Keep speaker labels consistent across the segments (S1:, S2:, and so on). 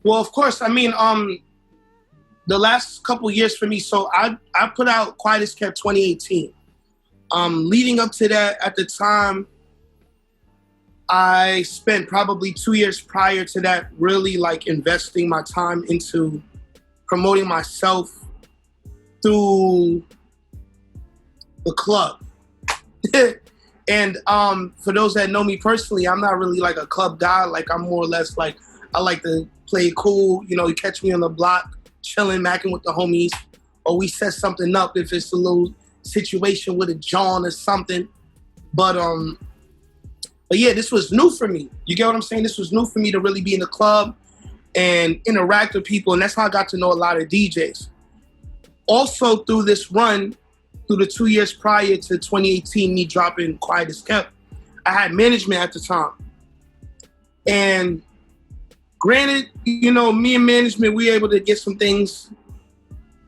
S1: Well, of course. I mean, the last couple years for me. So I put out Quietaskept 2018. Leading up to that, at the time, I spent probably 2 years prior to that really like investing my time into promoting myself through the club. And for those that know me personally, I'm not really like a club guy. Like I'm more or less like, I like to play it cool. You know, you catch me on the block, chilling, macking with the homies, or we set something up if it's a little situation with a John or something. But yeah, this was new for me. You get what I'm saying? This was new for me to really be in the club and interact with people, and that's how I got to know a lot of DJs. Also through this run, through the 2 years prior to 2018, me dropping Quietaskept, I had management at the time. And granted, you know, me and management, we were able to get some things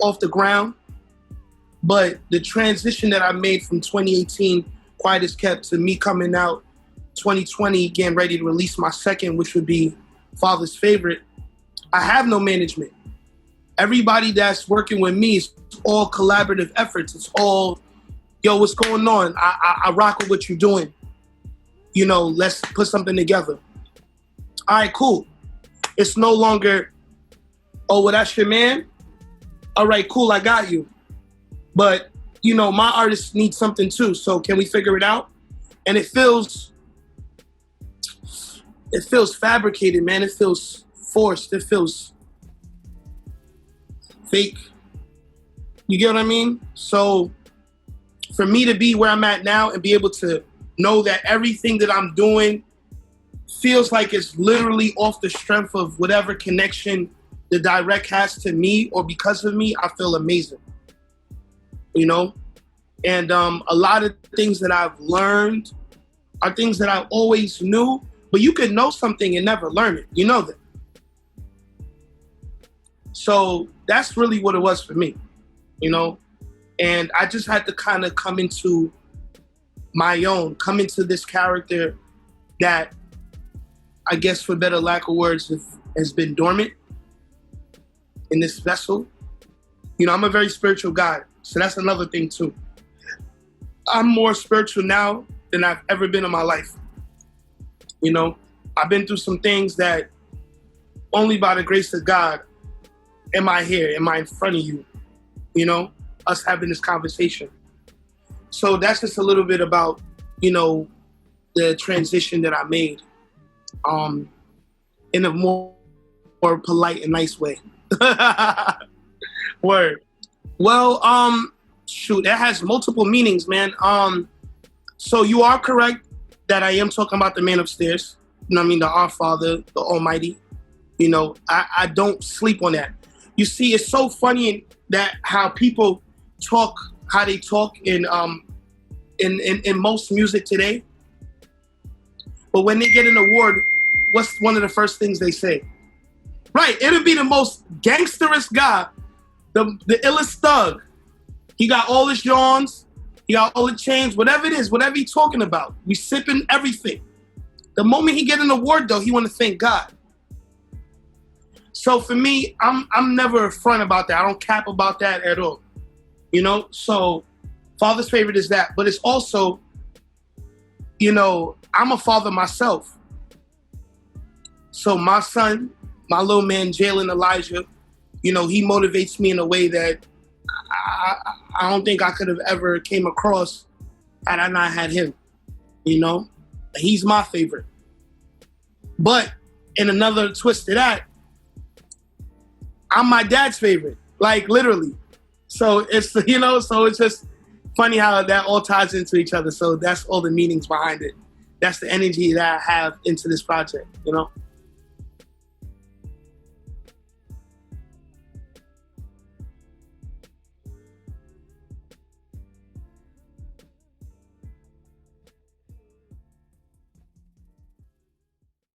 S1: off the ground. But the transition that I made from 2018 Quietaskept to me coming out 2020, getting ready to release my second, which would be Father's Favorite, I have no management. Everybody that's working with me is all collaborative efforts. It's all, yo, what's going on? I rock with what you're doing. You know, let's put something together. All right, cool. It's no longer, oh, well, that's your man? All right, cool, I got you. But, you know, my artists need something too, so can we figure it out? And it feels fabricated, man. It feels forced. It feels fake. You get what I mean? So for me to be where I'm at now and be able to know that everything that I'm doing feels like it's literally off the strength of whatever connection the direct has to me or because of me, I feel amazing. You know? And a lot of things that I've learned are things that I always knew, but you could know something and never learn it. You know that. So that's really what it was for me, you know? And I just had to kind of come into my own, come into this character that, I guess for better lack of words, has been dormant in this vessel. You know, I'm a very spiritual guy, so that's another thing too. I'm more spiritual now than I've ever been in my life. You know, I've been through some things that only by the grace of God am I here, am I in front of you, you know, us having this conversation. So that's just a little bit about, you know, the transition that I made in a more polite and nice way. Word. Well, shoot, that has multiple meanings, man. So you are correct that I am talking about the man upstairs. You know what I mean? The Our Father, the Almighty. You know, I don't sleep on that. You see, it's so funny that how people talk, how they talk in most music today. But when they get an award, what's one of the first things they say? Right, it'll be the most gangsterous guy, the illest thug. He got all his yawns, he got all the chains, whatever it is, whatever he's talking about. We sipping everything. The moment he get an award, though, he want to thank God. So for me, I'm never front about that. I don't cap about that at all. You know, so Father's Favorite is that. But it's also, you know, I'm a father myself. So my son, my little man, Jalen Elijah, you know, he motivates me in a way that I don't think I could have ever came across had I not had him, you know? He's my favorite. But in another twist to that, I'm my dad's favorite, like literally. So it's, you know, so it's just funny how that all ties into each other. So that's all the meanings behind it. That's the energy that I have into this project, you know?